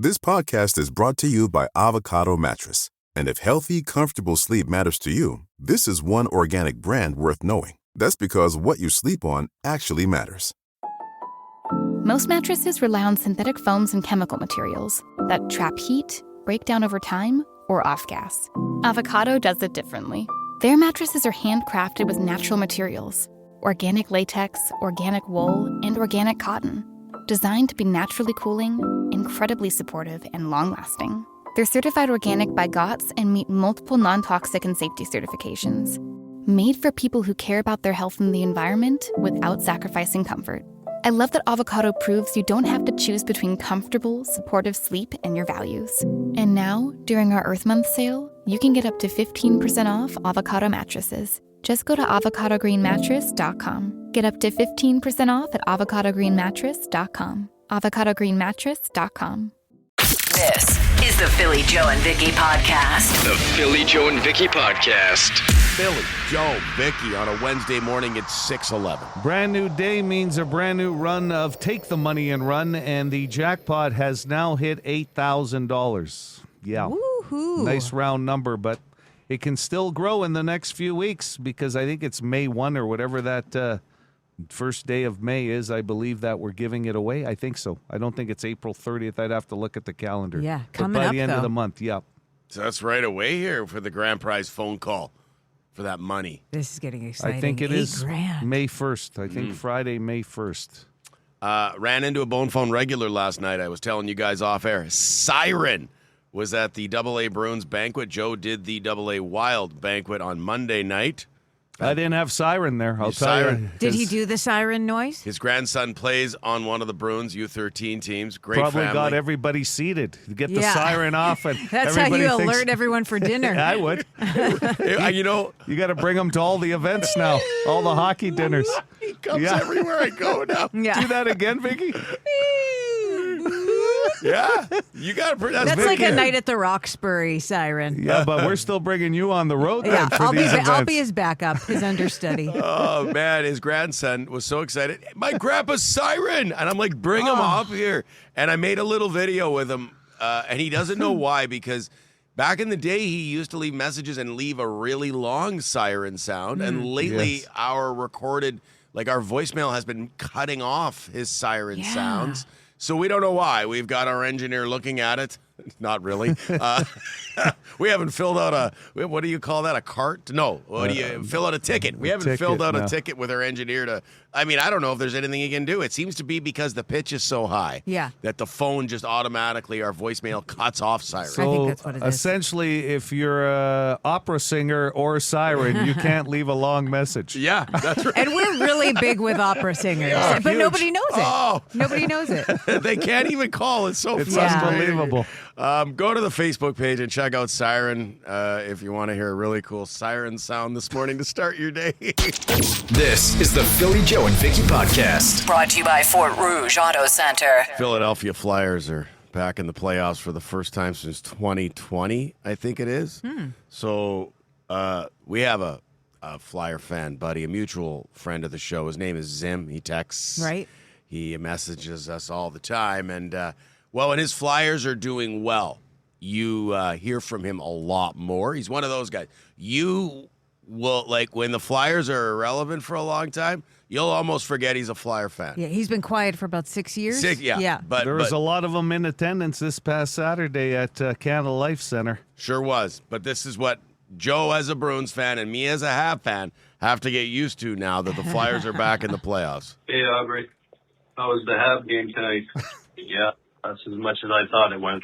This podcast is brought to you by Avocado Mattress. And if healthy, comfortable sleep matters to you, this is one organic brand worth knowing. That's because what you sleep on actually matters. Most mattresses rely on synthetic foams and chemical materials that trap heat, break down over time, or off-gas. Avocado does it differently. Their mattresses are handcrafted with natural materials, organic latex, organic wool, and organic cotton, designed to be naturally cooling, incredibly supportive, and long-lasting. They're certified organic by GOTS and meet multiple non-toxic and safety certifications. Made for people who care about their health and the environment without sacrificing comfort. I love that Avocado proves you don't have to choose between comfortable, supportive sleep and your values. And now, during our Earth Month sale, you can get up to 15% off Avocado mattresses. Just go to avocadogreenmattress.com. Get up to 15% off at avocadogreenmattress.com. avocadogreenmattress.com. This is the Philly Joe and Vicky podcast. The Philly Joe and Vicky podcast. Philly, Joe, Vicky on a Wednesday morning at 6:11. Brand new day means a brand new run of Take the Money and Run, and the jackpot has now hit $8,000. Yeah. Woohoo. Nice round number, but it can still grow in the next few weeks because I think it's May 1 or whatever that first day of May is. I believe that we're giving it away. I think so. I don't think it's April 30th. I'd have to look at the calendar. Yeah, but coming by up, the end though. of the month, yeah. So that's right away here for the grand prize phone call for that money. This is getting exciting. I think it is $8,000. May 1st. I think Friday, May 1st. Ran into a Bone Phone regular last night. I was telling you guys off air. Siren was at the AA Bruins banquet. Joe did the AA Wild banquet on Monday night. I didn't have Siren there. I'll tell Siren. you. Did he do the siren noise? His grandson plays on one of the Bruins U13 teams. Great Probably family. got everybody seated. Get the Yeah. siren off, and That's how everybody you thinks, alert everyone for dinner. I would. You know, You got to bring them to all the events now, all the hockey dinners. he comes Yeah. everywhere I go now. Yeah. Do that again, Vicky. Yeah, you got to. That's like a night at the Roxbury siren. Yeah, but we're still bringing you on the road then Yeah, for I'll these events. be his backup, his understudy. Oh, man, his grandson was so excited. My grandpa's Siren. And I'm like, bring him up here. And I made a little video with him, and he doesn't know why, because back in the day, he used to leave messages and leave a really long siren sound. And lately, Yes. our recorded, like our voicemail has been cutting off his siren sounds. So we don't know why. We've got our engineer looking at it. Not really. We haven't filled out a, what do you call that, a cart? No. What do you, fill out a ticket. We haven't filled out a ticket with our engineer to, I mean, I don't know if there's anything he can do. It seems to be because the pitch is so high. Yeah. That the phone just automatically, our voicemail cuts off siren. I think that's what it is. Essentially, if you're a opera singer or a siren, you can't leave a long message. Yeah, that's right. And we're really big with opera singers, but huge. nobody knows it. Oh. Nobody knows it. They can't even call. It's so It's frustrating. unbelievable. Go to the Facebook page and check out Siren if you want to hear a really cool siren sound this morning to start your day. This is the Philly Joe and Vicky podcast. Brought to you by Fort Rouge Auto Center. Philadelphia Flyers are back in the playoffs for the first time since 2020, I think it is. So we have a Flyer fan, buddy, a mutual friend of the show. His name is Zim. He texts. Right. He messages us all the time. And, when his Flyers are doing well, you hear from him a lot more. He's one of those guys. You will, like, when the Flyers are irrelevant for a long time, you'll almost forget he's a Flyer fan. Yeah, he's been quiet for about 6 years. Yeah. But There was a lot of them in attendance this past Saturday at Canada Life Center. Sure was. But this is what Joe, as a Bruins fan, and me as a Habs fan, have to get used to now that the Flyers are back in the playoffs. Hey, Aubrey. How was the Habs game tonight? Yeah, that's as much as I thought it went.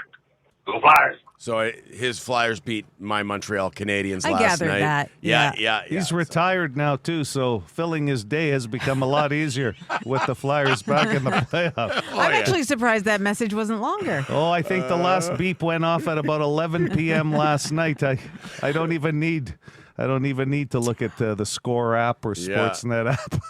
Go Flyers! So his Flyers beat my Montreal Canadiens I last gathered night. that. Yeah. He's retired now, too, so filling his day has become a lot easier with the Flyers back in the playoffs. I'm actually surprised that message wasn't longer. Oh, I think the last beep went off at about 11 p.m. last night. I don't even need to look at the Score app or Sportsnet app.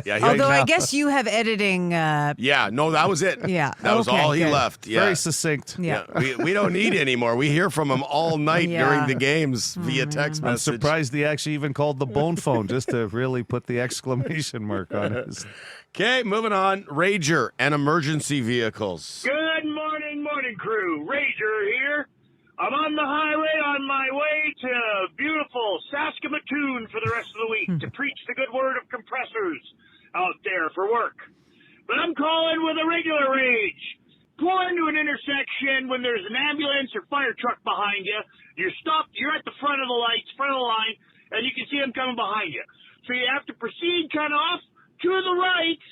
Yeah, Although I guess you have editing. Yeah, no, that was it. Yeah, That was okay, all he good. left. Yeah. Very succinct. Yeah. We don't need any more. We hear from him all night Yeah. during the games via text I'm message. surprised he actually even called the bone phone just to really put the exclamation mark on it. Okay, moving on. Rager and emergency vehicles. Good morning, crew. Rager here. I'm on the highway on my way to beautiful Saskatoon for the rest of the week to preach the good word of compressors out there for work. But I'm calling with a regular rage. Pull into an intersection when there's an ambulance or fire truck behind you. You're stopped. You're at the front of the lights, front of the line, and you can see them coming behind you. So you have to proceed kind of off to the right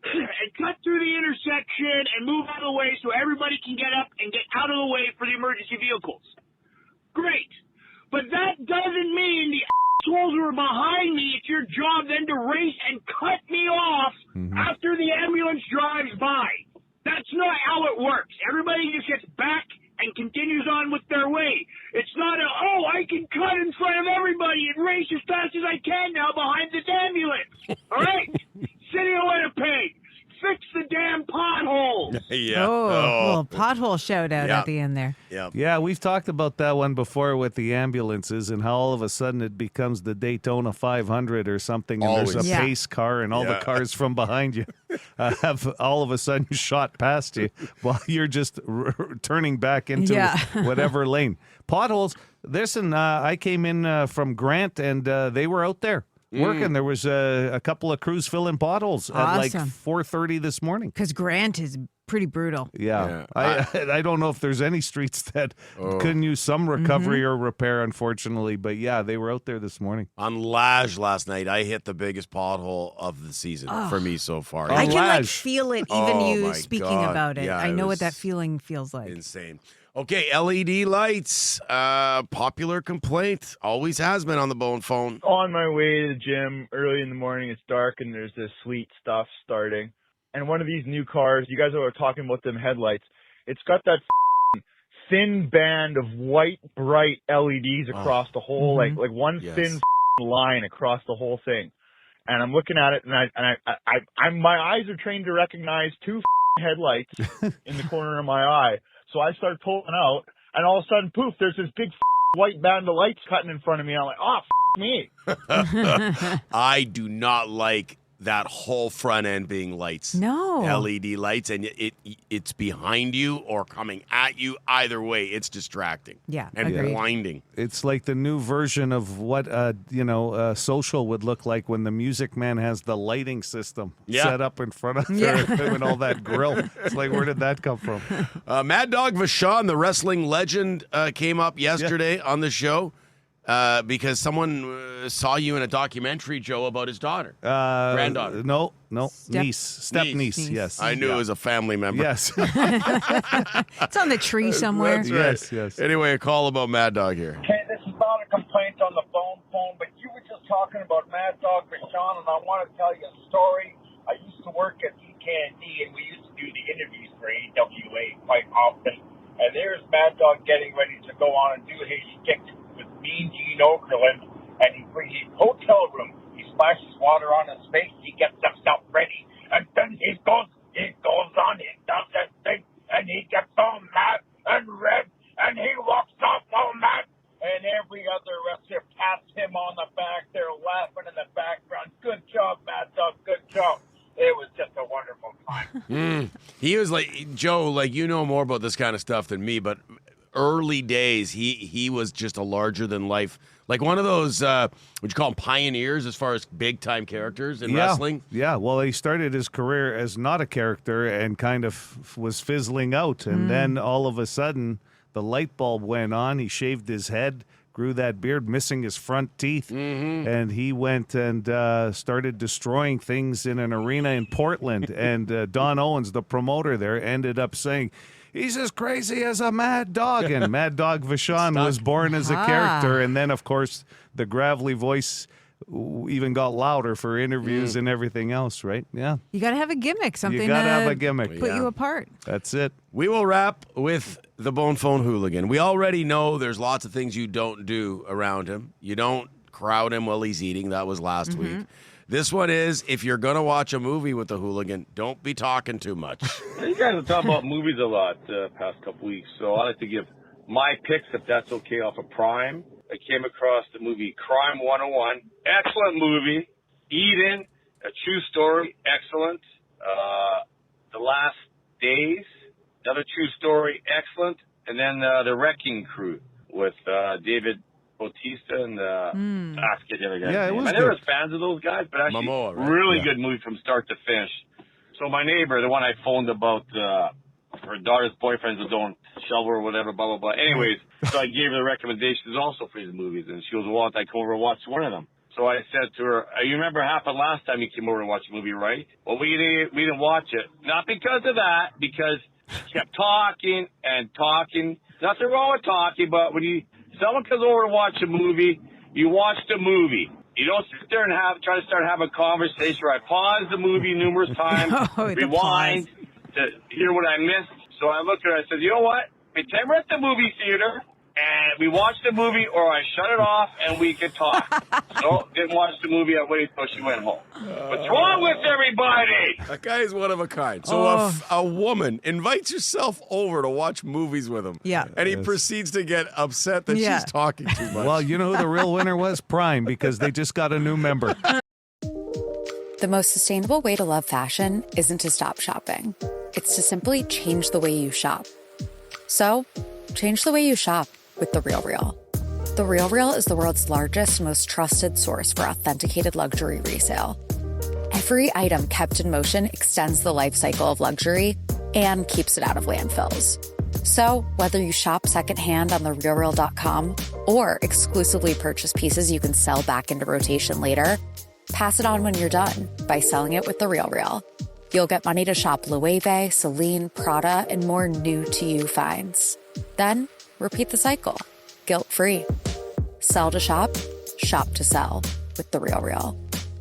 and cut through the intersection and move out of the way so everybody can get up and get out of the way for the emergency vehicles. Great. But that doesn't mean the assholes who are behind me, it's your job then to race and cut me off after the ambulance drives by. That's not how it works. Everybody just gets back and continues on with their way. It's not I can cut in front of everybody and race as fast as I can now behind this ambulance. All right? City of Winnipeg, fix the damn potholes. Yeah. Oh, a little pothole shout out at the end there. Yeah, we've talked about that one before with the ambulances and how all of a sudden it becomes the Daytona 500 or something, and there's a pace car and all the cars from behind you have all of a sudden shot past you while you're just turning back into whatever lane. Potholes. Listen, I came in from Grant and they were out there working. There was a couple of crews filling potholes at like 4:30 this morning. Because Grant is pretty brutal. Yeah. I don't know if there's any streets that couldn't use some recovery or repair, unfortunately. But yeah, they were out there this morning. On Lage last night, I hit the biggest pothole of the season for me so far. I can feel it, even you speaking about it. Yeah, I know what that feeling feels like. Insane. Okay, LED lights, popular complaint, always has been on the Bone Phone. On my way to the gym early in the morning, it's dark and there's this sweet stuff starting. And one of these new cars, you guys are talking about them headlights, it's got that thin band of white, bright LEDs across the whole, like one thin line across the whole thing. And I'm looking at it, and my eyes are trained to recognize two headlights in the corner of my eye. So I start pulling out, and all of a sudden, poof, there's this big white band of lights cutting in front of me. I'm like, me. I do not like that whole front end being lights. No. LED lights, and it's behind you or coming at you. Either way, it's distracting. Yeah, and agreed. blinding. It's like the new version of what social would look like when the Music Man has the lighting system set up in front of him and all that grill. It's like, where did that come from? Mad Dog Vachon, the wrestling legend, came up yesterday on the show. Because someone saw you in a documentary, Joe, about his daughter, granddaughter. No, step-niece, yes. I knew it was a family member. Yes. It's on the tree somewhere. That's right. Yes. Anyway, a call about Mad Dog here. Okay, this is not a complaint on the phone, but you were just talking about Mad Dog Vachon, and I want to tell you a story. I used to work at EKND, and we used to do the interviews for AWA quite often. And there's Mad Dog getting ready to go on and do his shtick with Mean Gene Okerlund, and he hotel room. He splashes water on his face. He gets himself ready, and then he goes on. He does that thing, and he gets all mad and red, and he walks off all mad. And every other wrestler pats him on the back. They're laughing in the background. Good job, Mad Dog. Good job. It was just a wonderful time. He was like, Joe, like, you know more about this kind of stuff than me, but early days, he was just a larger than life, like one of those, what you call them, pioneers as far as big time characters in wrestling. Yeah, well, he started his career as not a character and kind of was fizzling out. And then all of a sudden, the light bulb went on. He shaved his head, grew that beard, missing his front teeth. And he went and started destroying things in an arena in Portland. And Don Owens, the promoter there, ended up saying, he's as crazy as a mad dog. And Mad Dog Vachon was born as a character. And then, of course, the gravelly voice even got louder for interviews and everything else, right? Yeah. You got to have a gimmick, something you gotta have a gimmick. Put you apart. That's it. We will wrap with the Bone Phone Hooligan. We already know there's lots of things you don't do around him. You don't crowd him while he's eating. That was last week. This one is, if you're going to watch a movie with the hooligan, don't be talking too much. You guys have talked about movies a lot past couple weeks, so I like to give my picks, if that's okay, off of Prime. I came across the movie Crime 101. Excellent movie. Eden, a true story. Excellent. The Last Days. Another true story, excellent. And then The Wrecking Crew with David Bautista and I forget the other guy's name. I never was fans of those guys, but actually Momoa, right? really good movie from start to finish. So my neighbor, the one I phoned about her daughter's boyfriends that don't shovel or whatever, blah, blah, blah. Anyways, so I gave her the recommendations also for his movies, and she goes, well, I come over and watch one of them. So I said to her, you remember what happened last time you came over and watched a movie, right? Well, we didn't watch it. Not because of that, because she kept talking and talking. Nothing wrong with talking, but when someone comes over to watch a movie, you watch the movie. You don't sit there and try to start having a conversation where I pause the movie numerous times, rewind to hear what I missed. So I looked at her and I said, you know what? Pretend we're at the movie theater and we watch the movie, or I shut it off and we can talk. So didn't watch the movie. I waited till she went home. What's wrong with everybody? That guy is one of a kind. So a woman invites herself over to watch movies with him. Yeah. And he proceeds to get upset that she's talking too much. Well, you know who the real winner was? Prime, because they just got a new member. The most sustainable way to love fashion isn't to stop shopping. It's to simply change the way you shop. So, change the way you shop with The RealReal. The RealReal is the world's largest, most trusted source for authenticated luxury resale. Every item kept in motion extends the life cycle of luxury and keeps it out of landfills. So, whether you shop secondhand on therealreal.com or exclusively purchase pieces you can sell back into rotation later, pass it on when you're done by selling it with The RealReal. You'll get money to shop Loewe, Celine, Prada, and more new-to-you finds. Then, repeat the cycle, guilt-free. Sell to shop, shop to sell with The RealReal.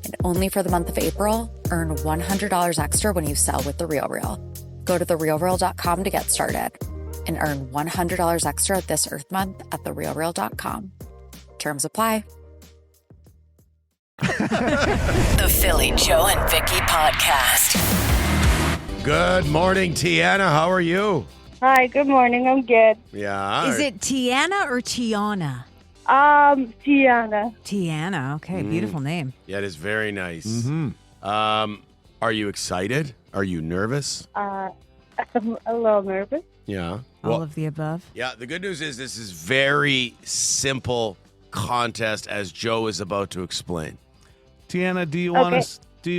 And only for the month of April, earn $100 extra when you sell with The RealReal. Go to therealreal.com to get started and earn $100 extra this Earth Month at therealreal.com. Terms apply. The Philly Joe and Vicky Podcast. Good morning, Tiana. How are you? Hi, good morning. I'm good. Yeah. Is it Tiana or Tiana? Tiana. Tiana. Okay, beautiful name. Yeah, it is very nice. Mm-hmm. Are you excited? Are you nervous? I'm a little nervous. Yeah. All of the above. Yeah, the good news is this is very simple contest, as Joe is about to explain. Tiana, do you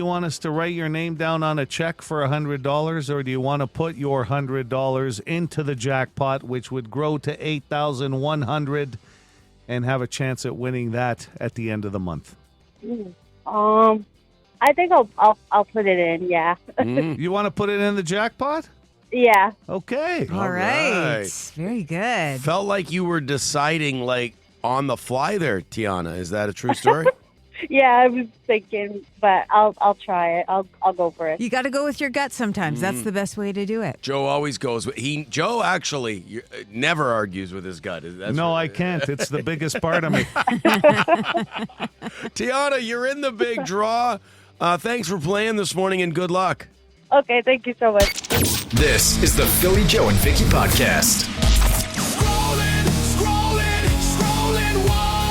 want us to write your name down on a check for $100, or do you want to put your $100 into the jackpot, which would grow to $8,100, and have a chance at winning that at the end of the month? I think I'll put it in. Yeah. You want to put it in the jackpot? Yeah. Okay. All right. Very good. Felt like you were deciding like on the fly there, Tiana. Is that a true story? Yeah, I was thinking, but I'll try it. I'll go for it. You got to go with your gut sometimes. That's the best way to do it. Joe always goes. Joe actually never argues with his gut. I can't. It's the biggest part of me. Tiana, you're in the big draw. Thanks for playing this morning, and good luck. Okay, thank you so much. This is the Philly Joe and Vicky Podcast.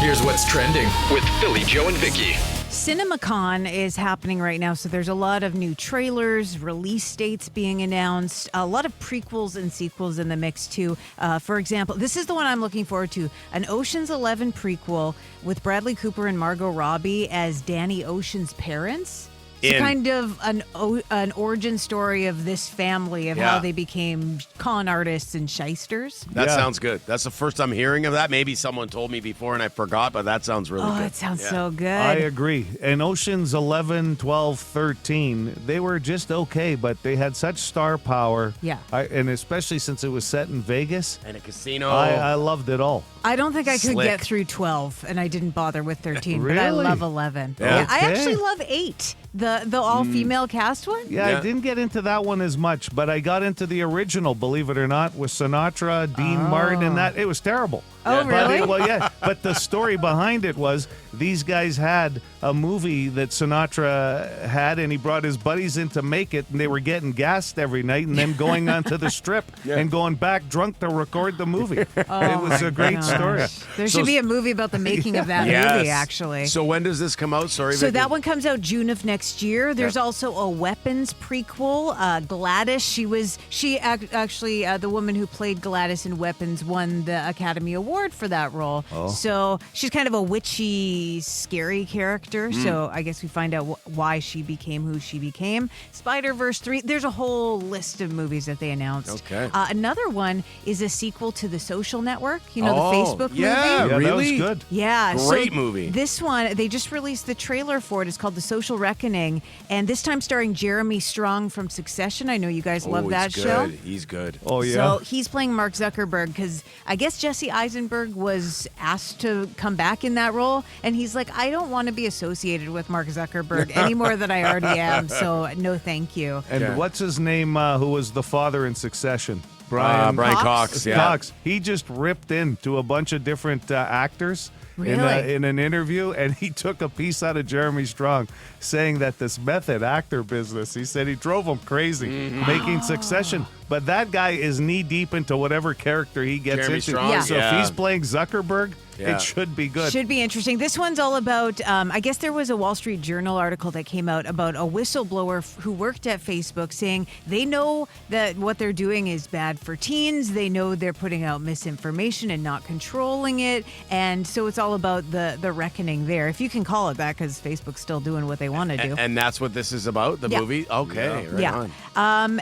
Here's what's trending with Philly Joe and Vicky. CinemaCon is happening right now, so there's a lot of new trailers, release dates being announced, a lot of prequels and sequels in the mix too. For example, this is the one I'm looking forward to, an Ocean's 11 prequel with Bradley Cooper and Margot Robbie as Danny Ocean's parents. It's kind of an origin story of this family, of how they became con artists and shysters. That sounds good. That's the first I'm hearing of that. Maybe someone told me before and I forgot, but that sounds really good. Oh, it sounds so good. I agree. And Oceans 11, 12, 13, they were just okay, but they had such star power. Yeah. And especially since it was set in Vegas. And a casino. I loved it all. I don't think I could Slick. get through 12, and I didn't bother with 13, Really? but I love 11. Yeah. I actually love 8, the all-female cast one. Yeah, I didn't get into that one as much, but I got into the original, believe it or not, with Sinatra, Dean Martin, and that. It was terrible. Oh, really? Well, yeah. But the story behind it was these guys had a movie that Sinatra had, and he brought his buddies in to make it, and they were getting gassed every night and then going onto the strip and going back drunk to record the movie. Oh, it was a great story. There should be a movie about the making of that movie, actually. So when does this come out? Sorry, So Vicky. that one comes out June of next year. There's also a Weapons prequel. Gladys, actually, the woman who played Gladys in Weapons won the Academy Award for that role. Oh. So she's kind of a witchy, scary character. So I guess we find out why she became who she became. Spider-Verse 3, there's a whole list of movies that they announced. Okay. Another one is a sequel to The Social Network, the Facebook movie. Yeah, really? That was good. Yeah. Great movie. This one, they just released the trailer for it. It's called The Social Reckoning. And this time starring Jeremy Strong from Succession. I know you guys love that he's show. good. He's good. Oh, yeah. So he's playing Mark Zuckerberg because I guess Jesse Eisenberg was asked to come back in that role. And he's like, I don't want to be associated with Mark Zuckerberg any more than I already am. So no, thank you. And what's his name, who was the father in Succession? Brian Cox. Yeah. Cox. He just ripped into a bunch of different actors Really? in an interview, and he took a piece out of Jeremy Strong saying that this method actor business, he said he drove him crazy making Succession. But that guy is knee deep into whatever character he gets Jeremy into. Strong? So if he's playing Zuckerberg, Yeah. it should be good. Should be interesting. This one's all about, I guess there was a Wall Street Journal article that came out about a whistleblower who worked at Facebook saying they know that what they're doing is bad for teens. They know they're putting out misinformation and not controlling it. And so it's all about the reckoning there, if you can call it that, because Facebook's still doing what they want to do. And that's what this is about, the Yeah. movie? Okay, right on.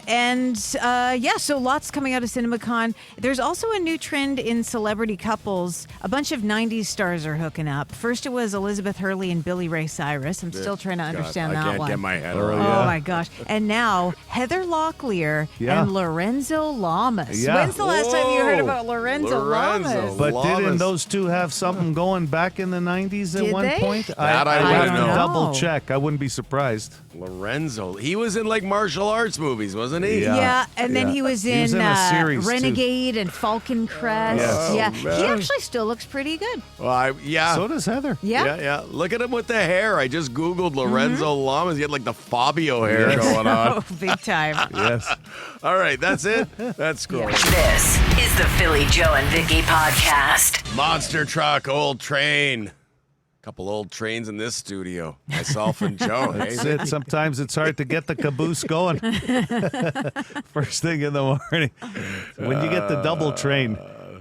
So lots coming out of CinemaCon. There's also a new trend in celebrity couples. A bunch of 90s stars are hooking up. First it was Elizabeth Hurley and Billy Ray Cyrus. I'm still trying to understand that I can't one. get my head Oh, around yeah. Oh my gosh. And now Heather Locklear and Lorenzo Lamas. Yeah. When's the last time you heard Whoa. about Lorenzo Lorenzo. Lamas? But Lamas. didn't those two have something going back in the 90s at Did one they? point? That I I'd wouldn't have to know. double check. I wouldn't be surprised. Lorenzo. He was in like martial arts movies, wasn't he? Yeah, and then he was in, a series, too. Renegade and Falcon Crest. Yes. Yeah, Oh, he man. actually still looks pretty good. Well, So does Heather. Yeah. Yeah. Look at him with the hair. I just Googled Lorenzo Lamas. He had like the Fabio hair going on. Oh, big time. Yes. All right, that's it. That's cool. This is the Philly Joe and Vicky podcast. Monster truck, old train. Couple old trains in this studio. Myself and Joe. That's it. Sometimes it's hard to get the caboose going. First thing in the morning. When you get the double train.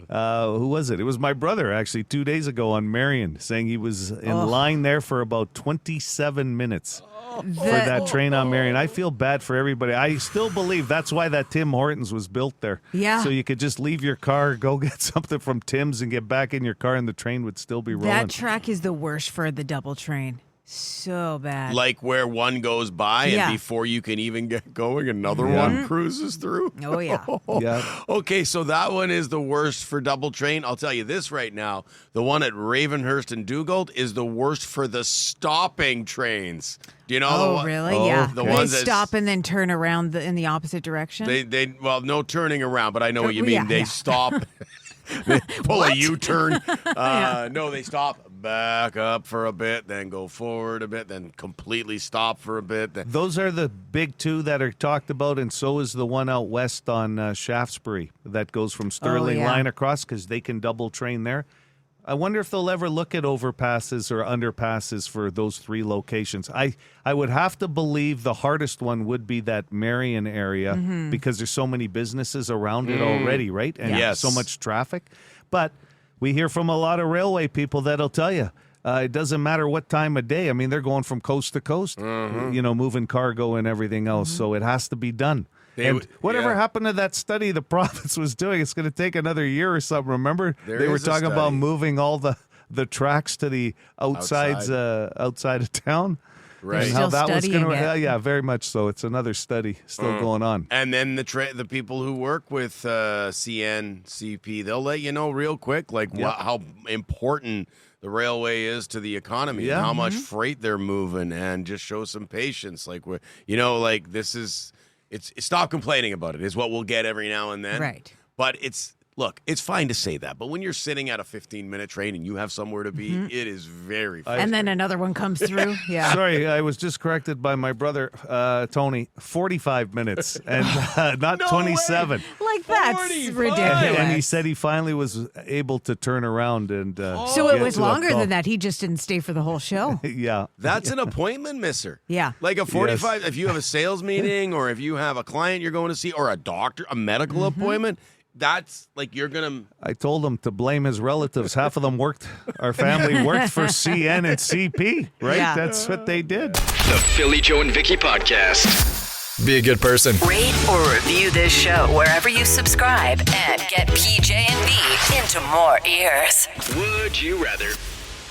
Who was it? It was my brother, actually, 2 days ago on Marion, saying he was in line there for about 27 minutes for that train on Marion. I feel bad for everybody. I still believe that's why that Tim Hortons was built there. Yeah. So you could just leave your car, go get something from Tim's, and get back in your car, and the train would still be rolling. That track is the worst for the double train. So bad. Like where one goes by Yeah. and before you can even get going, another one cruises through. Oh, yeah. Yeah. Okay, so that one is the worst for double train. I'll tell you this right now. The one at Ravenhurst and Dugald is the worst for the stopping trains. Do you know the Oh, one? really? Oh, Yeah. the They ones that stop and then turn around in the opposite direction. Well, no turning around, but I know what you mean. Yeah, They yeah. stop, they pull a U-turn. No, they stop, back up for a bit, then go forward a bit, then completely stop for a bit. Then Those are the big two that are talked about, and so is the one out west on Shaftesbury that goes from Stirling yeah. line across, because they can double train there. I wonder if they'll ever look at overpasses or underpasses for those three locations. I would have to believe the hardest one would be that Marion area because there's so many businesses around it already, right? And Yes. so much traffic. But we hear from a lot of railway people that'll tell you, it doesn't matter what time of day. I mean, they're going from coast to coast, moving cargo and everything else. So it has to be done. And whatever happened to that study the province was doing, it's going to take another year or something. Remember, they were is a talking about study. moving all the tracks to the outside of town. Right. And They're how still that was going studying to, it. yeah, very much so. It's another study still going on. And then the people who work with CNCP, they'll let you know real quick, like how important the railway is to the economy and how much freight they're moving, and just show some patience. Like this is. It's stop complaining about it is what we'll get every now and then. Right. But it's Look, it's fine to say that, but when you're sitting at a 15-minute train and you have somewhere to be, it is very frustrating. And then another one comes through. Yeah. Sorry, I was just corrected by my brother, Tony. 45 minutes and not 27. Like, that's 45. ridiculous. And he said he finally was able to turn around and So it get was to a longer call. than that. He just didn't stay for the whole show. Yeah. That's an appointment misser. Yeah. Like a 45, if you have a sales meeting or if you have a client you're going to see or a doctor, a medical appointment, that's like you're going to... I told him to blame his relatives. Half of them our family worked for CN and CP, right? Yeah. That's what they did. The Philly Joe and Vicky Podcast. Be a good person. Rate or review this show wherever you subscribe and get PJ and V into more ears. Would you rather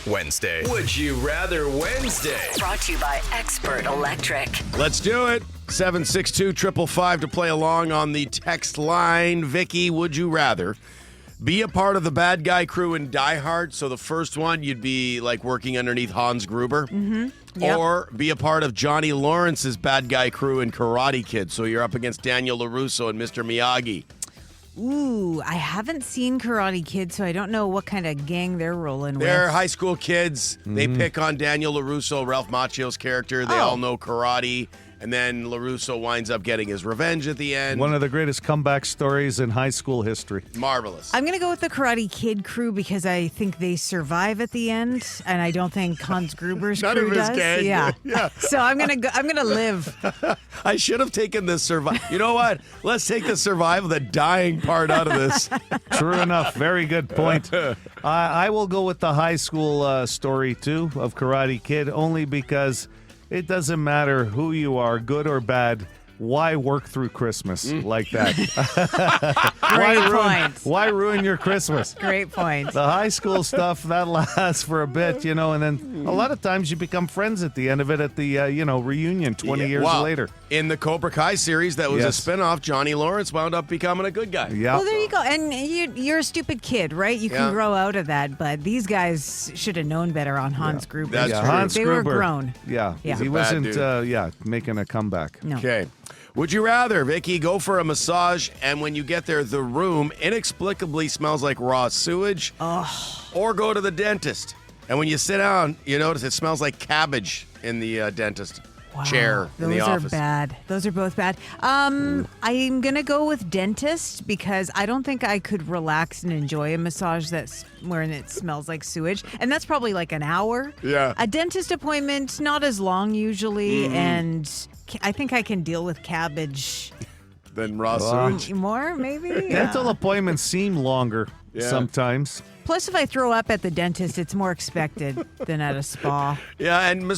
Wednesday? Would you rather Wednesday? Brought to you by Expert Electric. Let's do it. 762-555 to play along on the text line. Vicky, would you rather be a part of the bad guy crew in Die Hard? So the first one, you'd be like working underneath Hans Gruber. Yep. Or be a part of Johnny Lawrence's bad guy crew in Karate Kid. So you're up against Daniel LaRusso and Mr. Miyagi. Ooh, I haven't seen Karate Kid, so I don't know what kind of gang they're rolling They're with. high school kids. They pick on Daniel LaRusso, Ralph Macchio's character. They all know karate. And then LaRusso winds up getting his revenge at the end. One of the greatest comeback stories in high school history. Marvelous. I'm going to go with the Karate Kid crew because I think they survive at the end, and I don't think Hans Gruber's None crew of his does. gang. Yeah. So I'm gonna live. I should have taken the survive. You know what? Let's take the survival, the dying part out of this. True enough. Very good point. I will go with the high school story, too, of Karate Kid, only because it doesn't matter who you are, good or bad. Why work through Christmas like that? Great point. Why ruin your Christmas? Great point. The high school stuff, that lasts for a bit, and then a lot of times you become friends at the end of it at the, reunion 20 years Well, later. In the Cobra Kai series that was Yes. a spinoff, Johnny Lawrence wound up becoming a good guy. Yeah. Well, there you go. And you're a stupid kid, right? You can Yeah. grow out of that, but these guys should have known better on Hans Gruber. That's true. Hans They were Gruber, grown. Yeah. Yeah. He He's a bad wasn't, dude. making a comeback. No. Okay. Would you rather, Vicky, go for a massage and when you get there, the room inexplicably smells like raw sewage? Or go to the dentist and when you sit down, you notice it smells like cabbage in the dentist chair in the office? Those are bad. Those are both bad. I'm going to go with dentist because I don't think I could relax and enjoy a massage wherein it smells like sewage. And that's probably like an hour. Yeah. A dentist appointment, not as long usually. And I think I can deal with cabbage Then raw sewage. more, maybe. Dental appointments seem longer sometimes. Plus, if I throw up at the dentist, it's more expected than at a spa. Yeah, and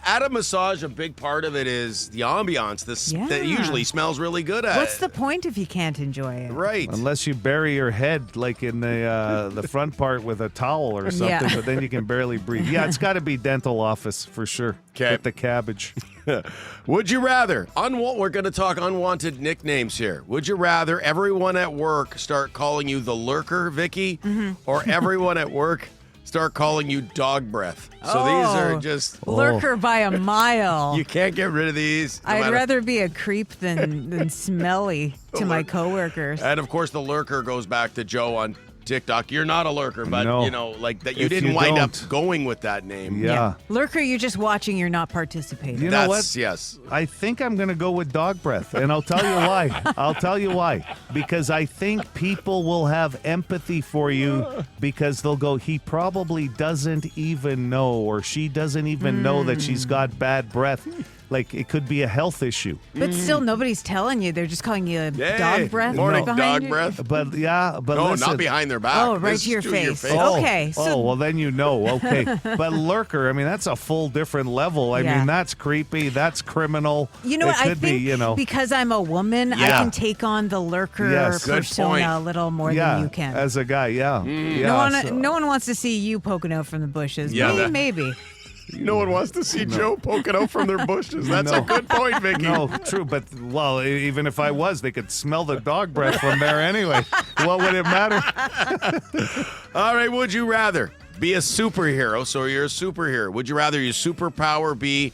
at a massage, a big part of it is the ambiance. That usually smells really good at What's it. the point if you can't enjoy it? Right. Unless you bury your head like in the front part with a towel or something, Yeah. but then you can barely breathe. Yeah, it's got to be dental office for sure. 'Kay. With the cabbage. Would you rather, we're going to talk unwanted nicknames here. Would you rather everyone at work start calling you the lurker, Vicky, or everyone at work start calling you dog breath? So these are just... Lurker by a mile. You can't get rid of these. no I'd matter- rather be a creep than smelly to my coworkers. And of course, the lurker goes back to Joe on TikTok. You're not a lurker, but No. like that you If didn't you wind up don't- going with that name. Yeah. Lurker, you're just watching, you're not participating. You know That's, what? yes. I think I'm going to go with dog breath, and I'll tell you why. I'll tell you why. Because I think people will have empathy for you because they'll go, he probably doesn't even know, or she doesn't even know that she's got bad breath. Like, it could be a health issue. But still, nobody's telling you. They're just calling you Hey, dog breath. morning, behind dog you. breath. But, but No, listen. not behind their back. Oh, right This to your is face. Oh, Okay, so- well, then you know. Okay. But lurker, I mean, that's a full different level. I Yeah. mean, that's creepy. That's criminal. You know it what? could I think be, because I'm a woman, I Yeah. can take on the lurker Yes. Good persona point. a little more yeah, than you can. as a guy, yeah. yeah no one wants to see you poking out from the bushes. Yeah, Me, that- maybe. No one wants to see Joe poking out from their bushes. That's a good point, Vicky. No, true, but well, even if I was, they could smell the dog breath from there anyway. What would it matter? All right, would you rather be a superhero? So you're a superhero. Would you rather your superpower be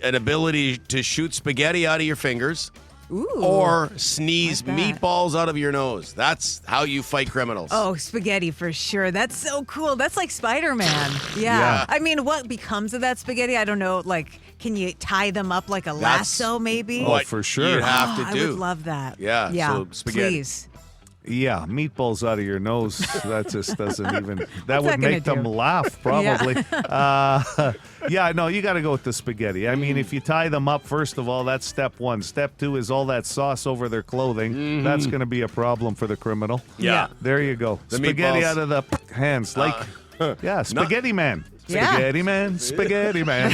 an ability to shoot spaghetti out of your fingers, Ooh, or sneeze meatballs out of your nose. That's how you fight criminals. Oh, spaghetti for sure. That's so cool. That's like Spider-Man. Yeah. I mean, what becomes of that spaghetti? I don't know. Like, can you tie them up like a lasso maybe? Oh, for sure. You have to do. I would love that. Yeah. So spaghetti. Please. Yeah, meatballs out of your nose. That just doesn't even. That What's would that make gonna them do? laugh, probably. Yeah, no, you got to go with the spaghetti. I mean, if you tie them up, first of all, that's step one. Step two is all that sauce over their clothing. That's going to be a problem for the criminal. Yeah. There you go. The Spaghetti meatballs. out of the hands. Like, Spaghetti Man. Yeah. Spaghetti Man. Spaghetti Man.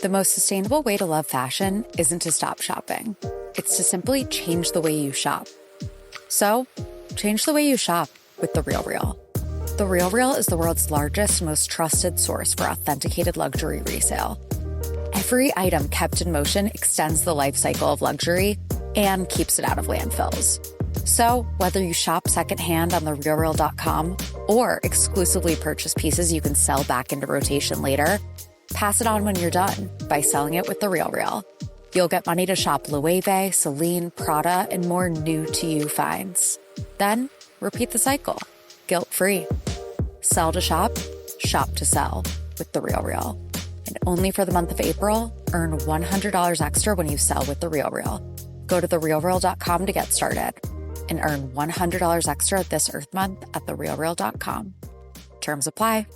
The most sustainable way to love fashion isn't to stop shopping. It's to simply change the way you shop. So, change the way you shop with The RealReal. The RealReal is the world's largest, most trusted source for authenticated luxury resale. Every item kept in motion extends the life cycle of luxury and keeps it out of landfills. So, whether you shop secondhand on therealreal.com or exclusively purchase pieces you can sell back into rotation later, pass it on when you're done by selling it with The RealReal. You'll get money to shop Loewe, Celine, Prada, and more new-to-you finds. Then, repeat the cycle, guilt-free. Sell to shop, shop to sell with The RealReal. And only for the month of April, earn $100 extra when you sell with The RealReal. Go to therealreal.com to get started and earn $100 extra this Earth Month at therealreal.com. Terms apply.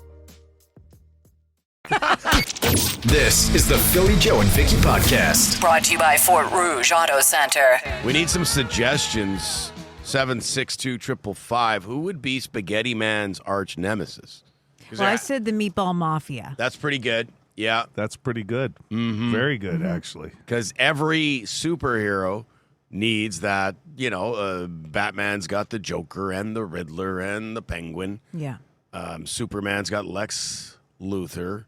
This is the Philly Joe and Vicky podcast. Brought to you by Fort Rouge Auto Center. We need some suggestions. 762-555. Who would be Spaghetti Man's arch nemesis? Well, I said the Meatball Mafia. That's pretty good. Yeah. That's pretty good. Very good, actually. Because every superhero needs that, Batman's got the Joker and the Riddler and the Penguin. Yeah. Superman's got Lex Luthor.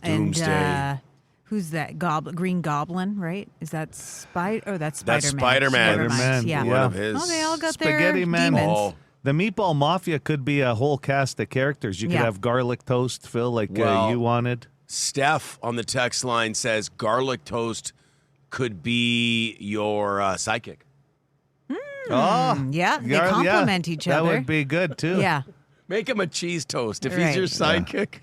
Doomsday. And who's that? Green Goblin, right? Is that Spider? Oh, that's Spider-Man. That's Spider-Man. Spider-Man, Yeah. One of his. Oh, they all got Spaghetti their Man. demons. Oh. The Meatball Mafia could be a whole cast of characters. You could Yeah. have garlic toast, Phil, like Well, you wanted. Steph on the text line says garlic toast could be your sidekick. Oh, Yeah, they complement each That other. would be good, too. Yeah. Make him a cheese toast if Right. he's your sidekick.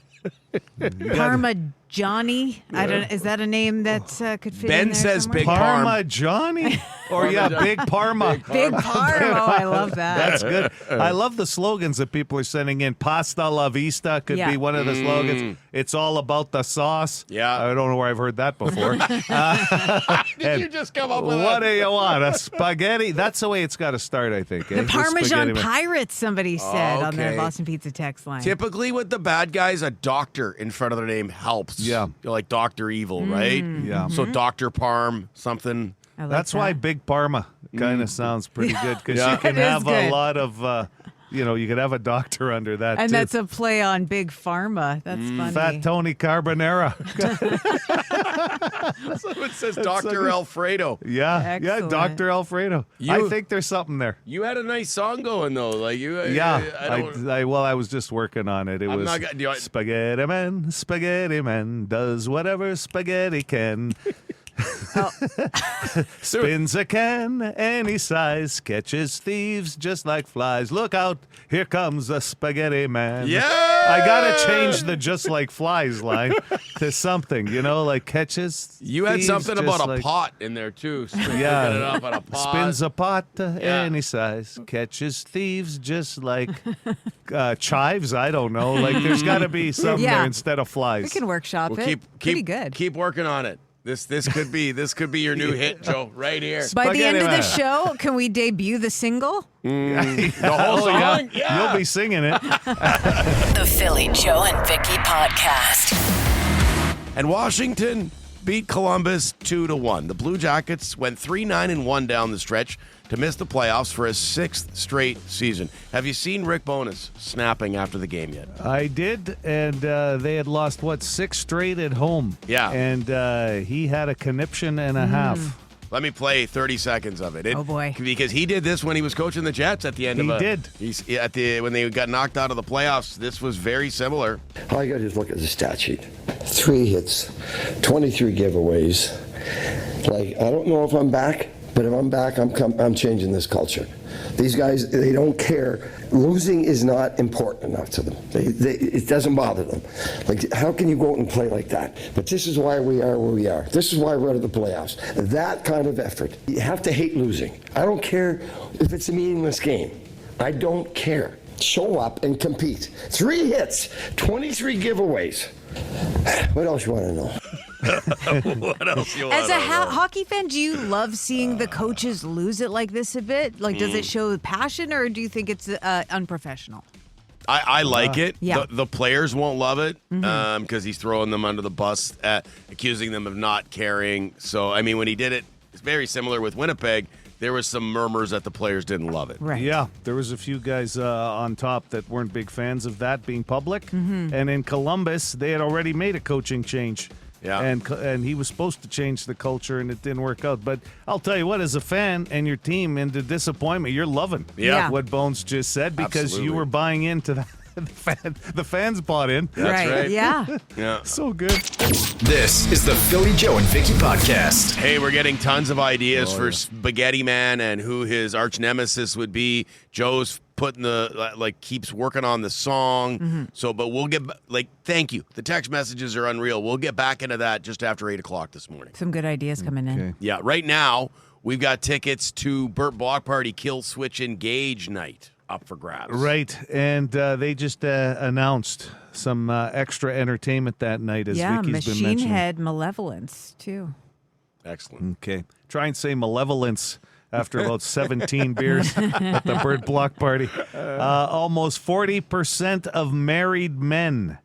Parmigiani. I don't. Is that a name that could fit Ben in there says somewhere? Big Parm. Parmigiani? Or, Big Parma. Big Parm. Oh, I love that. That's good. I love the slogans that people are sending in. Pasta la vista could Yeah. be one of the slogans. It's all about the sauce. Yeah. I don't know where I've heard that before. Did you just come up with What that? do you want? A spaghetti? That's the way it's got to start, I think. The Parmesan Pirates, somebody said on the Okay. Boston Pizza text line. Typically, with the bad guys, a doctor in front of their name helps. Yeah. Like Dr. Evil, right? Yeah. So Dr. Parm, something. I like That's that. why Big Parma kind of sounds pretty good because you can It is have a good. lot of, you could have a doctor under that And too. that's a play on Big Pharma. That's funny. Fat Tony Carbonara. So it says Dr. Alfredo. Yeah, Excellent. Dr. Alfredo. I think there's something there. You had a nice song going though, like you. Yeah, I don't, I was just working on it. It I'm was not gonna- do I- Spaghetti Man does whatever spaghetti can. Spins a can any size, catches thieves just like flies. Look out, here comes the Spaghetti Man. Yeah! I gotta change the just like flies line to something, like catches. You had thieves something just about a like- pot in there too. So Yeah. picking it up on a pot. Spins a pot to Yeah. any size, catches thieves just like chives. I don't know. Like there's got to be something Yeah. there instead of flies. We can workshop Well, it. Pretty good. Keep working on it. This could be your new hit, Joe, right here. By the end of the Spaghetti show, can we debut the single? The whole song. You'll be singing it. The Philly Joe and Vicky podcast. And Washington beat Columbus 2-1. The Blue Jackets went 3-9-1 down the stretch to miss the playoffs for a 6th straight season. Have you seen Rick Bowness snapping after the game yet? I did, and they had lost 6 straight at home. Yeah. And he had a conniption and a half. Let me play 30 seconds of it. Oh, boy. Because he did this when he was coaching the Jets at the end He of did. when they got knocked out of the playoffs. This was very similar. All you got to do is look at the stat sheet. 3 hits, 23 giveaways. Like, I don't know if I'm back, but if I'm back, I'm changing this culture. These guys, they don't care. Losing is not important enough to them. It doesn't bother them. Like, how can you go out and play like that? But this is why we are where we are. This is why we're at the playoffs. That kind of effort. You have to hate losing. I don't care if it's a meaningless game. I don't care. Show up and compete. 3 hits, 23 giveaways. What else you want to know? What else you want As a hockey fan, do you love seeing the coaches lose it like this a bit? Like, does it show passion, or do you think it's unprofessional? I like it. Yeah. The players won't love it because he's throwing them under the bus, accusing them of not caring. So, I mean, when he did it, it's very similar with Winnipeg. There was some murmurs that the players didn't love it. Right. Yeah, there was a few guys on top that weren't big fans of that being public. And in Columbus, they had already made a coaching change. Yeah. And he was supposed to change the culture, and it didn't work out. But I'll tell you what, as a fan and your team into disappointment, you're loving what Bones just said because you were buying into that. The fans bought in. That's right. Yeah. So good. This is the Philly Joe and Vicky podcast. Hey, we're getting tons of ideas for Spaghetti Man and who his arch nemesis would be. Joe's putting keeps working on the song. So, but we'll get, thank you. The text messages are unreal. We'll get back into that just after 8 o'clock this morning. Some good ideas coming in. Yeah, right now, we've got tickets to Burt Block Party Kill Switch Engage night up for grabs. Right, and they just announced some extra entertainment that night, as Vicky's been Machine mentioning. Head Malevolence, too. Excellent. Okay. Try and say malevolence after about 17 beers at the Burt Block Party. Almost 40% of married men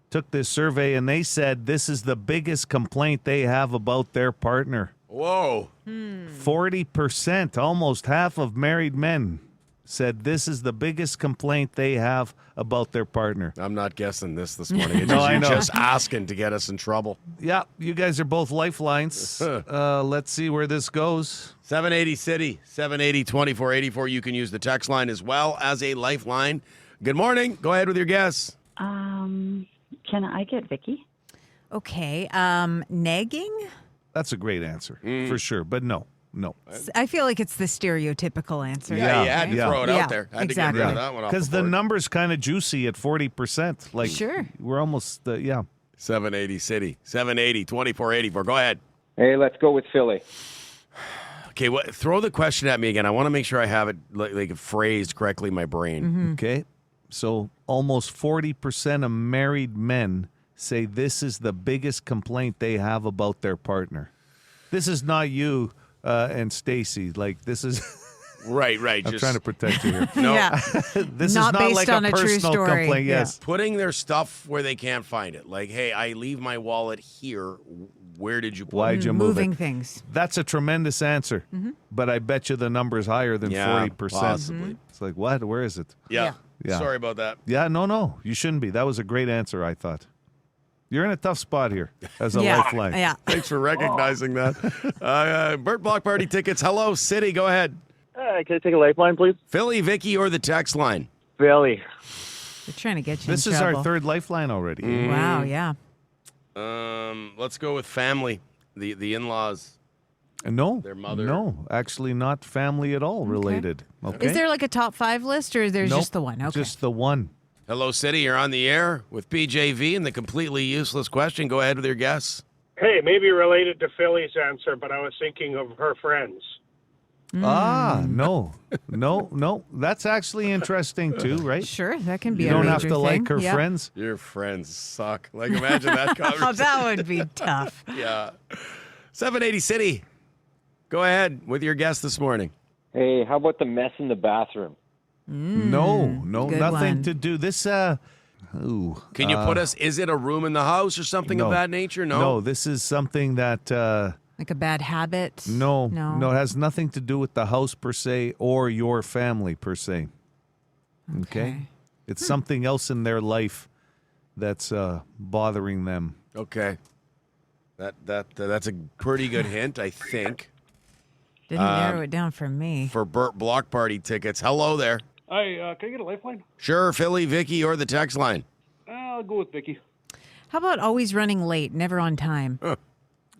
took this survey, and they said this is the biggest complaint they have about their partner. Whoa. 40%, almost half of married men said this is the biggest complaint they have about their partner. I'm not guessing this morning. It's No, I you're know. just asking to get us in trouble. Yeah, you guys are both lifelines. Let's see where this goes. 780 City, 780-2484. You can use the text line as well as a lifeline. Good morning. Go ahead with your guess. Can I get Vicky? Okay. Nagging? That's a great answer, for sure, but no. I feel like it's the stereotypical answer. You had to throw it out there. I had to get rid of that one off because the the board. number's kind of juicy at 40%. Like, Sure. We're almost, 780 City, 780-2484. Go ahead. Hey, let's go with Philly. Okay, throw the question at me again. I want to make sure I have it like phrased correctly in my brain. Okay. So almost 40% of married men say this is the biggest complaint they have about their partner. This is not you and Stacy. Like, this is... Right. I'm trying to protect you here. No. This Not is not based like on a a true personal story. complaint. Yeah. Yes. Putting their stuff where they can't find it. Like, hey, I leave my wallet here. Where did you put Why'd it? you move Moving it? things. That's a tremendous answer. But I bet you the number's higher than 40%. Possibly. It's like, what? Where is it? Yeah. Yeah. Sorry about that. Yeah, no. You shouldn't be. That was a great answer, I thought. You're in a tough spot here as a lifeline. Yeah. Thanks for recognizing that. Burt Block Party tickets. Hello, City. Go ahead. Can I take a lifeline, please? Philly, Vicky, or the text line? Philly. They're trying to get you This in is trouble. our third lifeline already. Wow, yeah. Let's go with family. The in-laws. No. Their mother. No, actually not family at all related. Okay. Is there like a top 5 list, or there's Nope, just the one? Okay. Just the one. Hello, City. You're on the air with PJV and the completely useless question. Go ahead with your guess. Hey, maybe related to Philly's answer, but I was thinking of her friends. No. That's actually interesting too, right? Sure, that can be You a don't major have to thing. like her Yep. friends. Your friends suck. Like, imagine that conversation. Oh, that would be tough. Yeah. 780 City. Go ahead with your guess this morning. Hey, how about the mess in the bathroom? No, good nothing one. to do. This, Can you put us, is it a room in the house or something of that nature? No, this is something that, Like a bad habit? no, No. it has nothing to do with the house per se or your family per se. Okay? It's something else in their life that's bothering them. Okay. That's a pretty good hint, I think. Didn't narrow it down for me. For Burt Block Party tickets. Hello there. Hi, can I get a lifeline? Sure, Philly, Vicky, or the text line. I'll go with Vicky. How about always running late, never on time?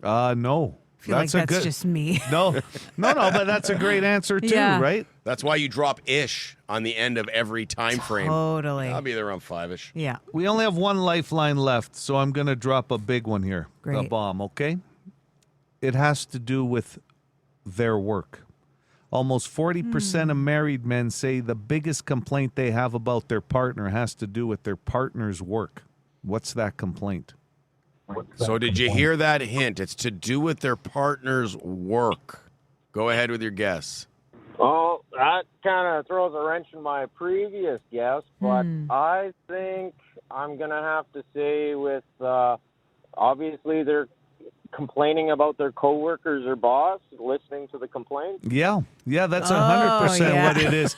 No. I feel like that's just me. No, but that's a great answer too, Yeah. right? That's why you drop ish on the end of every time frame. Totally. I'll be there around 5-ish. Yeah. We only have one lifeline left, so I'm going to drop a big one here. A Great. bomb, okay? It has to do with their work. Almost 40% of married men say the biggest complaint they have about their partner has to do with their partner's work. What's that complaint? So did you hear that hint? It's to do with their partner's work. Go ahead with your guess. Oh, that kind of throws a wrench in my previous guess, but I think I'm going to have to say with, obviously they're complaining about their coworkers or boss, listening to the complaints. Yeah, that's 100% what it is.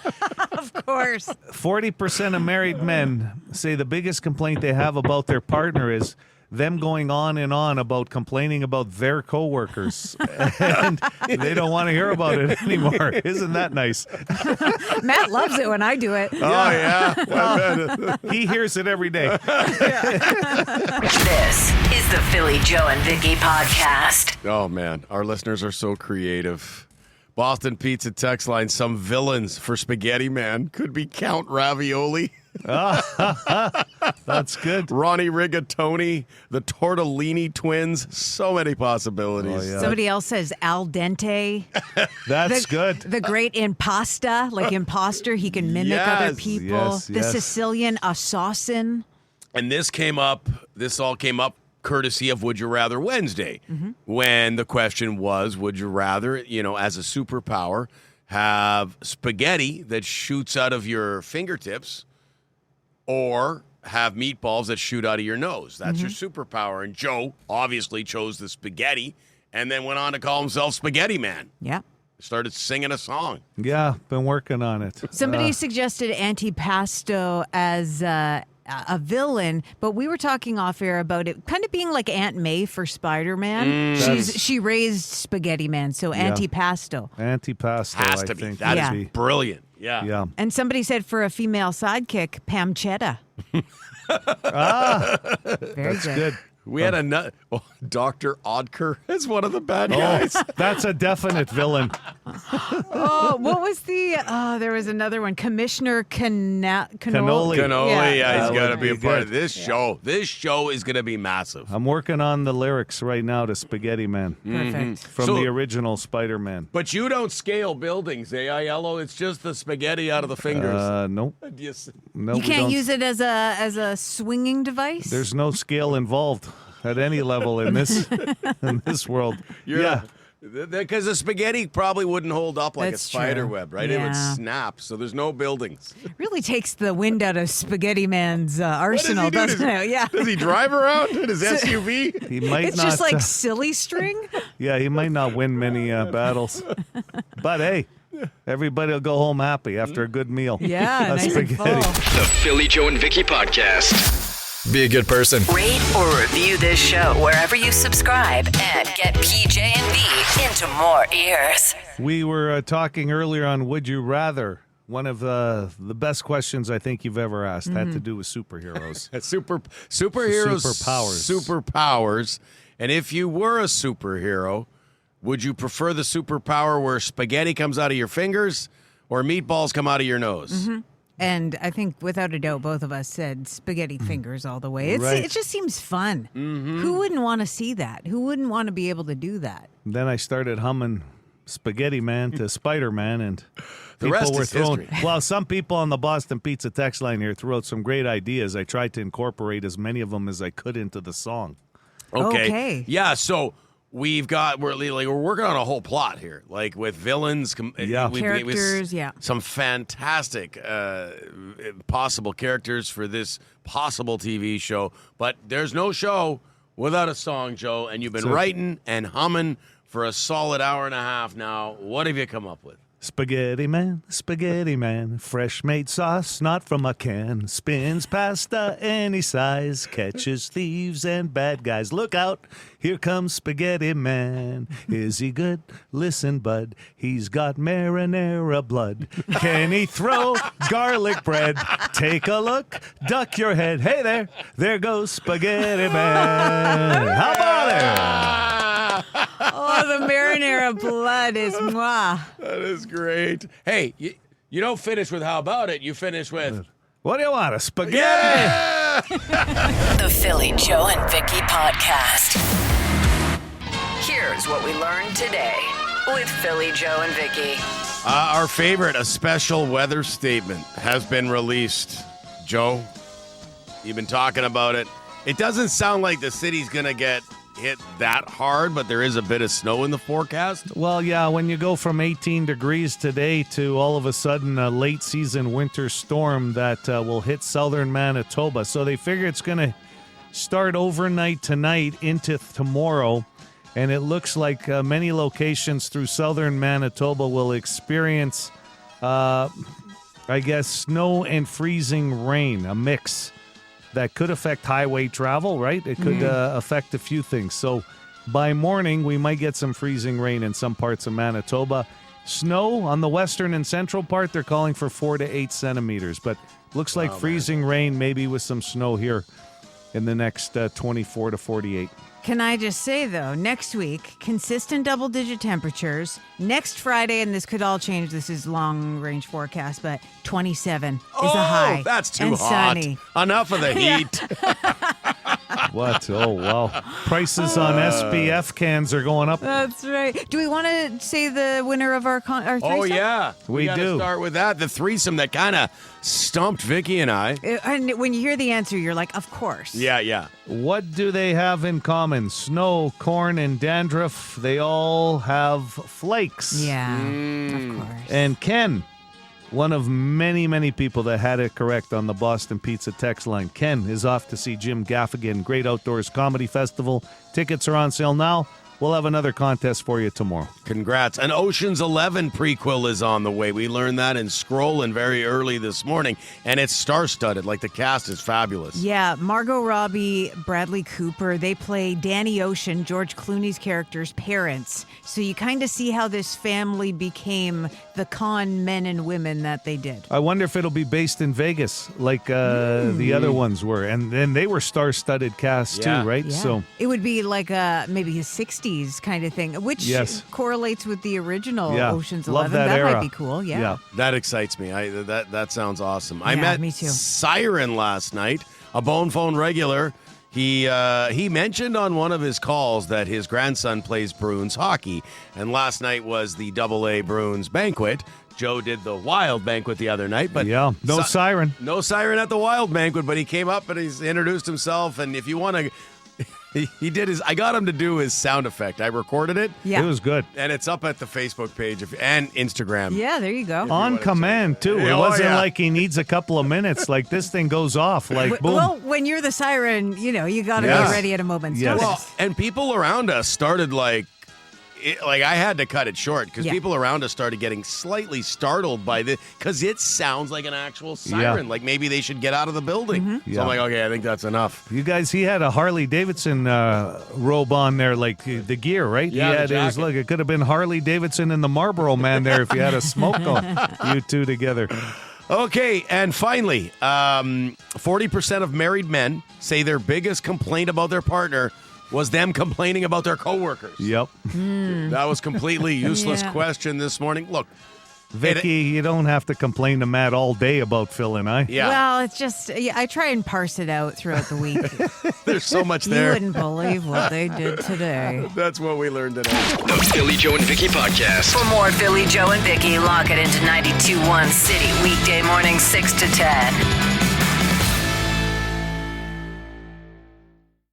Of course. 40% of married men say the biggest complaint they have about their partner is them going on and on about complaining about their coworkers, and they don't want to hear about it anymore. Isn't that nice? Matt loves it when I do it. Oh, yeah. He hears it every day. This is the Philly Joe and Vicky podcast. Oh, man. Our listeners are so creative. Boston Pizza text line, some villains for Spaghetti Man could be Count Ravioli. That's good. Ronnie Rigatoni, the Tortellini twins. So many possibilities. Oh, yeah. Somebody else says al dente. That's good. The great impasta, like imposter, he can mimic other people. The Sicilian assassin. And this all came up courtesy of Would You Rather Wednesday, when the question was, would you rather, as a superpower, have spaghetti that shoots out of your fingertips or have meatballs that shoot out of your nose? That's your superpower. And Joe obviously chose the spaghetti and then went on to call himself Spaghetti Man. Yeah. Started singing a song. Yeah, been working on it. Somebody suggested antipasto as a villain, but we were talking off air about it kind of being like Aunt May for Spider-Man. She raised Spaghetti Man, so antipasto. Antipasto, Has I to be. think. That is brilliant. Yeah. And somebody said for a female sidekick, pancetta. Very good. We had Dr. Odker as one of the bad guys. That's a definite villain. Oh, what was there was another one. Commissioner Cannoli. Cannoli, he's got to be a part good. of this show. This show is going to be massive. I'm working on the lyrics right now to Spaghetti Man. Perfect. From the original Spider-Man. But you don't scale buildings, Yellow? It's just the spaghetti out of the fingers. Nope. You can't use it as a swinging device? There's no scale involved at any level in this world. Because the spaghetti probably wouldn't hold up like That's a spider true. web, right? It would snap, so there's no buildings. Really takes the wind out of Spaghetti Man's arsenal, doesn't it? Yeah. Does he drive around in his SUV? He might It's not, just like silly string. Yeah, he might not win many battles. But hey, everybody will go home happy after a good meal. Yeah, That's nice and spaghetti. full. The Philly Joe and Vicky podcast. Be a good person. Rate or review this show wherever you subscribe and get PJ and V into more ears. We were talking earlier on Would You Rather. One of the best questions I think you've ever asked had to do with superheroes. Superpowers. And if you were a superhero, would you prefer the superpower where spaghetti comes out of your fingers or meatballs come out of your nose? And I think, without a doubt, both of us said spaghetti fingers all the way. Right. It just seems fun. Who wouldn't want to see that? Who wouldn't want to be able to do that? Then I started humming Spaghetti Man to Spider-Man, and The people rest were is throwing. history. Well, some people on the Boston Pizza text line here threw out some great ideas. I tried to incorporate as many of them as I could into the song. Okay. Yeah, so we're working on a whole plot here, like with villains, Characters, some fantastic possible characters for this possible TV show. But there's no show without a song, Joe, and you've been writing and humming for a solid hour and a half now. What have you come up with? Spaghetti Man, fresh made sauce, not from a can. Spins pasta any size, catches thieves and bad guys. Look out, here comes Spaghetti Man. Is he good? Listen, bud, he's got marinara blood. Can he throw garlic bread? Take a look, duck your head. Hey there goes Spaghetti Man. How about it? Oh, the marinara blood is moi. That is great. Hey, you don't finish with how about it? You finish with... What do you want, a spaghetti? Yeah! The Philly Joe and Vicky Podcast. Here's what we learned today with Philly Joe and Vicky. Our favorite, a special weather statement, has been released. Joe, you've been talking about it. It doesn't sound like the city's going to get hit that hard, but there is a bit of snow in the forecast. Well, yeah, when you go from 18 degrees today to all of a sudden a late season winter storm that will hit southern Manitoba. So they figure it's going to start overnight tonight into tomorrow. And it looks like many locations through southern Manitoba will experience, snow and freezing rain, a mix that could affect highway travel, right? It could affect a few things. So by morning, we might get some freezing rain in some parts of Manitoba. Snow on the western and central part, they're calling for 4 to 8 centimeters. But looks like freezing rain, maybe with some snow here in the next 24 to 48. Can I just say, though, next week, consistent double-digit temperatures. Next Friday, and this could all change, this is long-range forecast, but 27 is a high. That's too and hot. Sunny. Enough of the heat. What? Oh, wow. Prices on SPF cans are going up. That's right. Do we want to say the winner of our threesome? Oh, yeah. We gotta do. Start with that. The threesome that kind of stumped Vicky and I. And when you hear the answer, you're like, of course. Yeah. What do they have in common? Snow, corn, and dandruff. They all have flakes. Yeah, of course. And Ken, one of many, many people that had it correct on the Boston Pizza text line. Ken is off to see Jim Gaffigan, Great Outdoors Comedy Festival. Tickets are on sale now. We'll have another contest for you tomorrow. Congrats. An Ocean's 11 prequel is on the way. We learned that in Scrollin very early this morning, and it's star-studded. Like, the cast is fabulous. Yeah, Margot Robbie, Bradley Cooper, they play Danny Ocean, George Clooney's character's parents. So you kind of see how this family became the con men and women that they did. I wonder if it'll be based in Vegas like the other ones were. And then they were star-studded casts too, right? Yeah. So it would be like maybe a 60s kind of thing, which correlates with the original Ocean's 11. Love that era. Might be cool, yeah. That excites me. That sounds awesome. I Yeah, met me too. Siren last night, a Bone Phone regular. He mentioned on one of his calls that his grandson plays Bruins hockey, and last night was the AA Bruins banquet. Joe did the Wild banquet the other night, but no Siren. No Siren at the Wild banquet, but he came up and he's introduced himself, and if you want to... He did his. I got him to do his sound effect. I recorded it. Yeah. It was good. And it's up at the Facebook page and Instagram. Yeah, there you go. On command, too. It wasn't like he needs a couple of minutes. Like, this thing goes off. Like, boom. Well, when you're the siren, you got to be ready at a moment's notice. Well, and people around us started I had to cut it short because people around us started getting slightly startled by because it sounds like an actual siren. Like maybe they should get out of the building. So I'm like, okay, I think that's enough. You guys, he had a Harley Davidson robe on there, like the gear, right? Yeah, he had his look. It could have been Harley Davidson and the Marlboro Man there if you had a smoke on you two together. Okay, and finally, 40% of married men say their biggest complaint about their partner was them complaining about their coworkers. Yep. That was completely useless question this morning. Look, Vicky, you don't have to complain to Matt all day about Phil and I. Yeah. Well, it's just, I try and parse it out throughout the week. There's so much there. You wouldn't believe what they did today. That's what we learned today. The Philly Joe and Vicky Podcast. For more Philly Joe and Vicky, lock it into 92.1 City, weekday morning 6 to 10.